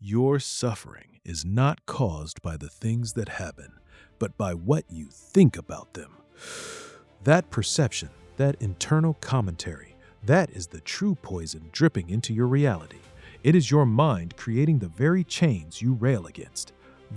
Your suffering is not caused by the things that happen, but by what you think about them. That perception, that internal commentary, that is the true poison dripping into your reality. It is your mind creating the very chains you rail against.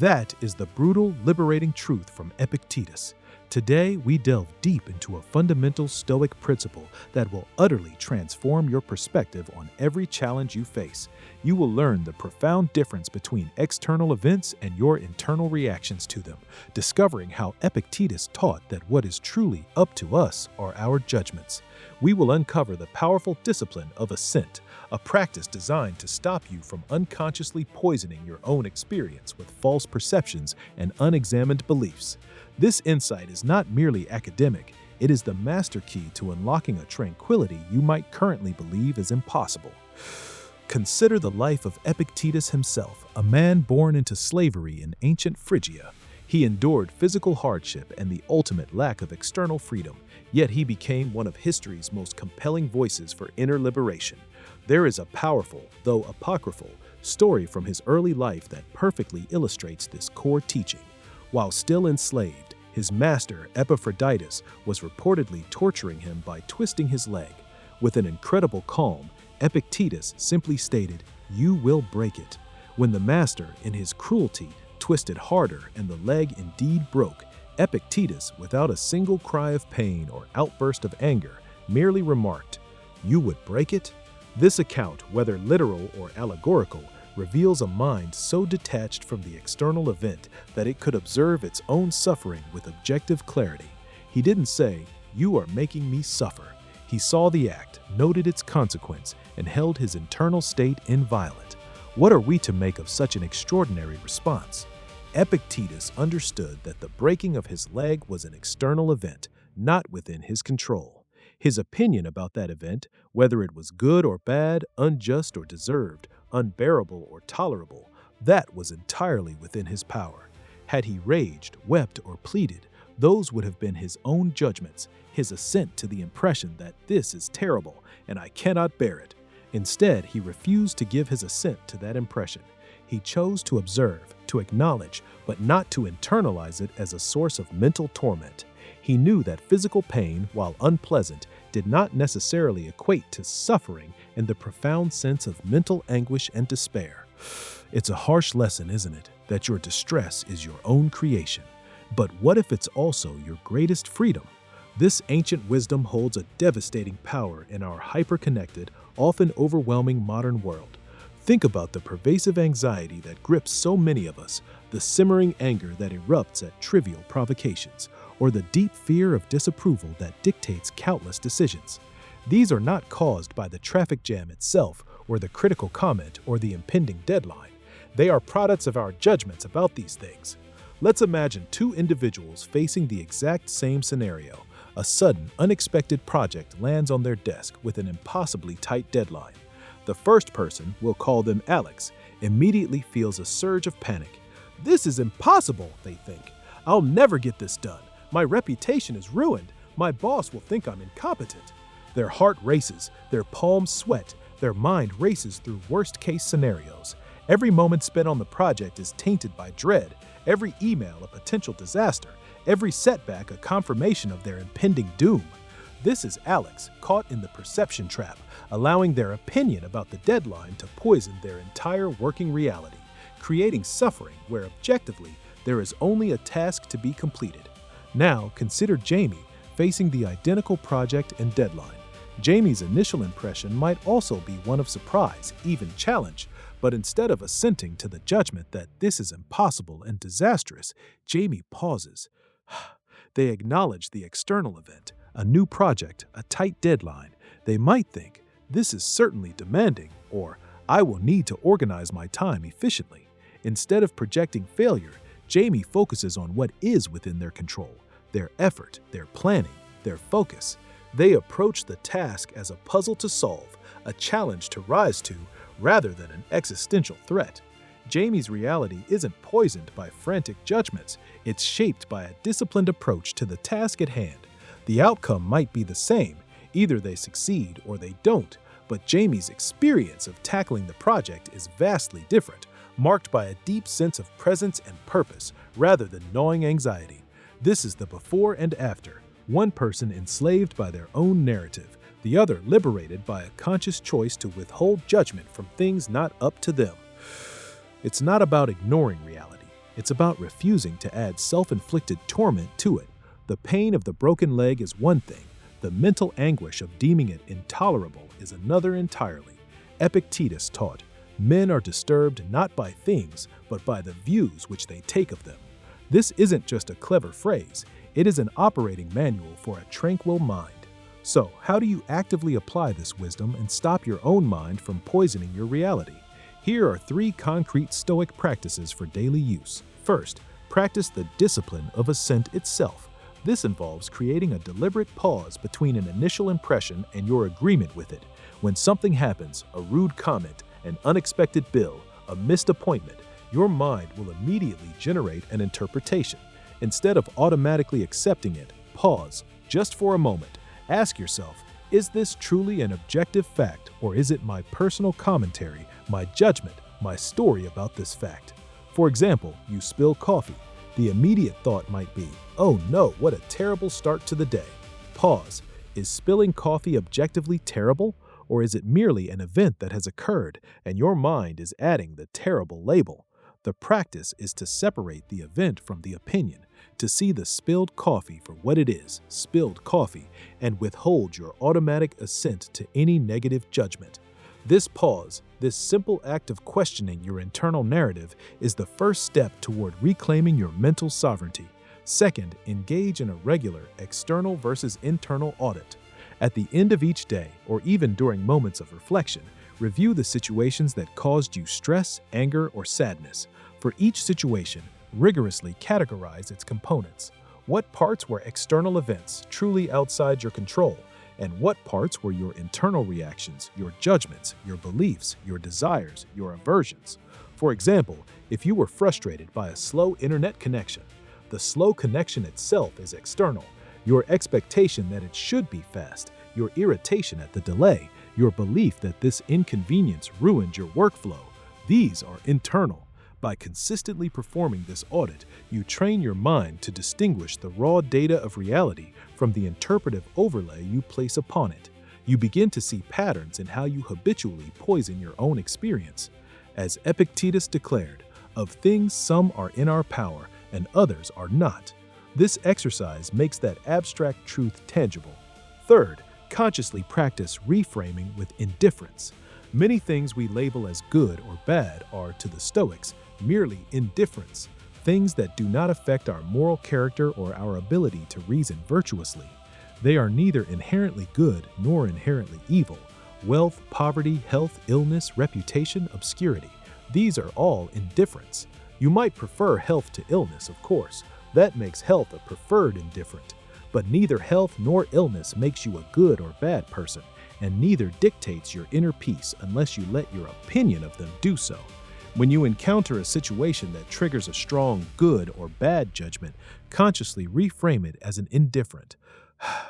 That is the brutal, liberating truth from Epictetus. Today, we delve deep into a fundamental Stoic principle that will utterly transform your perspective on every challenge you face. You will learn the profound difference between external events and your internal reactions to them, discovering how Epictetus taught that what is truly up to us are our judgments. We will uncover the powerful discipline of assent, a practice designed to stop you from unconsciously poisoning your own experience with false perceptions and unexamined beliefs. This insight is not merely academic, it is the master key to unlocking a tranquility you might currently believe is impossible. Consider the life of Epictetus himself, a man born into slavery in ancient Phrygia. He endured physical hardship and the ultimate lack of external freedom, yet he became one of history's most compelling voices for inner liberation. There is a powerful, though apocryphal, story from his early life that perfectly illustrates this core teaching. While still enslaved, his master, Epictetus, was reportedly torturing him by twisting his leg. With an incredible calm, Epictetus simply stated, "You will break it." When the master, in his cruelty, twisted harder and the leg indeed broke, Epictetus, without a single cry of pain or outburst of anger, merely remarked, "You would break it?" This account, whether literal or allegorical, reveals a mind so detached from the external event that it could observe its own suffering with objective clarity. He didn't say, "You are making me suffer." He saw the act, noted its consequence, and held his internal state inviolate. What are we to make of such an extraordinary response? Epictetus understood that the breaking of his leg was an external event, not within his control. His opinion about that event, whether it was good or bad, unjust or deserved, unbearable or tolerable, that was entirely within his power. Had he raged, wept, or pleaded, those would have been his own judgments, his assent to the impression that this is terrible and I cannot bear it. Instead, he refused to give his assent to that impression. He chose to observe, to acknowledge, but not to internalize it as a source of mental torment. He knew that physical pain, while unpleasant, did not necessarily equate to suffering in the profound sense of mental anguish and despair. It's a harsh lesson, isn't it, that your distress is your own creation? But what if it's also your greatest freedom? This ancient wisdom holds a devastating power in our hyper-connected, often overwhelming modern world. Think about the pervasive anxiety that grips so many of us, the simmering anger that erupts at trivial provocations, or the deep fear of disapproval that dictates countless decisions. These are not caused by the traffic jam itself, or the critical comment, or the impending deadline. They are products of our judgments about these things. Let's imagine two individuals facing the exact same scenario. A sudden, unexpected project lands on their desk with an impossibly tight deadline. The first person, we'll call them Alex, immediately feels a surge of panic. "This is impossible," they think. "I'll never get this done. My reputation is ruined. My boss will think I'm incompetent." Their heart races, their palms sweat, their mind races through worst-case scenarios. Every moment spent on the project is tainted by dread, every email a potential disaster, every setback a confirmation of their impending doom. This is Alex, caught in the perception trap, allowing their opinion about the deadline to poison their entire working reality, creating suffering where objectively there is only a task to be completed. Now, consider Jamie facing the identical project and deadline. Jamie's initial impression might also be one of surprise, even challenge, but instead of assenting to the judgment that this is impossible and disastrous, Jamie pauses. They acknowledge the external event, a new project, a tight deadline. They might think, "This is certainly demanding," or "I will need to organize my time efficiently." Instead of projecting failure, Jamie focuses on what is within their control, their effort, their planning, their focus. They approach the task as a puzzle to solve, a challenge to rise to, rather than an existential threat. Jamie's reality isn't poisoned by frantic judgments, it's shaped by a disciplined approach to the task at hand. The outcome might be the same, either they succeed or they don't, but Jamie's experience of tackling the project is vastly different, marked by a deep sense of presence and purpose rather than gnawing anxiety. This is the before and after, one person enslaved by their own narrative, the other liberated by a conscious choice to withhold judgment from things not up to them. It's not about ignoring reality. It's about refusing to add self-inflicted torment to it. The pain of the broken leg is one thing. The mental anguish of deeming it intolerable is another entirely. Epictetus taught, men are disturbed not by things, but by the views which they take of them. This isn't just a clever phrase. It is an operating manual for a tranquil mind. So, how do you actively apply this wisdom and stop your own mind from poisoning your reality? Here are 3 concrete Stoic practices for daily use. First, practice the discipline of assent itself. This involves creating a deliberate pause between an initial impression and your agreement with it. When something happens, a rude comment, an unexpected bill, a missed appointment, your mind will immediately generate an interpretation. Instead of automatically accepting it, pause just for a moment. Ask yourself, is this truly an objective fact, or is it my personal commentary, my judgment, my story about this fact? For example, you spill coffee. The immediate thought might be, oh no, what a terrible start to the day. Pause. Is spilling coffee objectively terrible, or is it merely an event that has occurred and your mind is adding the terrible label? The practice is to separate the event from the opinion, to see the spilled coffee for what it is, spilled coffee, and withhold your automatic assent to any negative judgment. This pause, this simple act of questioning your internal narrative, is the first step toward reclaiming your mental sovereignty. Second, engage in a regular external versus internal audit. At the end of each day, or even during moments of reflection, review the situations that caused you stress, anger, or sadness. For each situation, rigorously categorize its components. What parts were external events, truly outside your control, and what parts were your internal reactions, your judgments, your beliefs, your desires, your aversions? For example, if you were frustrated by a slow internet connection, the slow connection itself is external. Your expectation that it should be fast, your irritation at the delay, your belief that this inconvenience ruined your workflow, these are internal. By consistently performing this audit, you train your mind to distinguish the raw data of reality from the interpretive overlay you place upon it. You begin to see patterns in how you habitually poison your own experience. As Epictetus declared, of things some are in our power and others are not. This exercise makes that abstract truth tangible. Third, consciously practice reframing with indifference. Many things we label as good or bad are, to the Stoics, merely indifference, things that do not affect our moral character or our ability to reason virtuously. They are neither inherently good nor inherently evil. Wealth, poverty, health, illness, reputation, obscurity. These are all indifference. You might prefer health to illness, of course. That makes health a preferred indifferent. But neither health nor illness makes you a good or bad person, and neither dictates your inner peace unless you let your opinion of them do so. When you encounter a situation that triggers a strong good or bad judgment, consciously reframe it as an indifferent.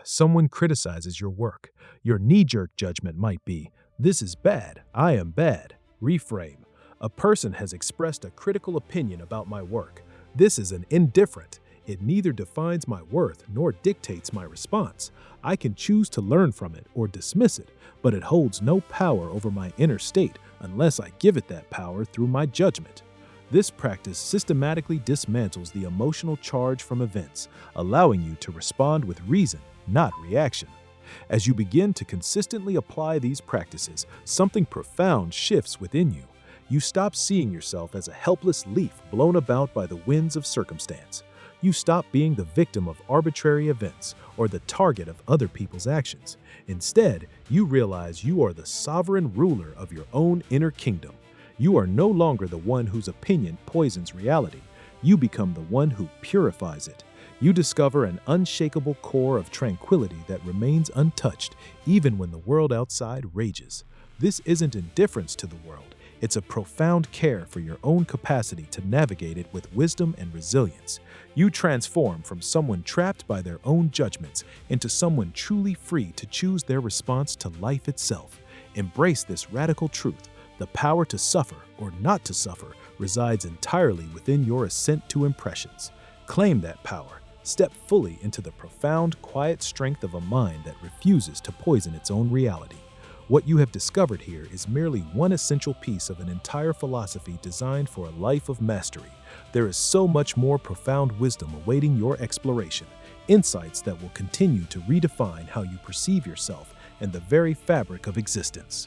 Someone criticizes your work. Your knee-jerk judgment might be, "This is bad. I am bad." Reframe. A person has expressed a critical opinion about my work. This is an indifferent. It neither defines my worth nor dictates my response. I can choose to learn from it or dismiss it, but it holds no power over my inner state unless I give it that power through my judgment. This practice systematically dismantles the emotional charge from events, allowing you to respond with reason, not reaction. As you begin to consistently apply these practices, something profound shifts within you. You stop seeing yourself as a helpless leaf blown about by the winds of circumstance. You stop being the victim of arbitrary events or the target of other people's actions. Instead, you realize you are the sovereign ruler of your own inner kingdom. You are no longer the one whose opinion poisons reality. You become the one who purifies it. You discover an unshakable core of tranquility that remains untouched even when the world outside rages. This isn't indifference to the world. It's a profound care for your own capacity to navigate it with wisdom and resilience. You transform from someone trapped by their own judgments into someone truly free to choose their response to life itself. Embrace this radical truth. The power to suffer or not to suffer resides entirely within your assent to impressions. Claim that power. Step fully into the profound, quiet strength of a mind that refuses to poison its own reality. What you have discovered here is merely one essential piece of an entire philosophy designed for a life of mastery. There is so much more profound wisdom awaiting your exploration, insights that will continue to redefine how you perceive yourself and the very fabric of existence.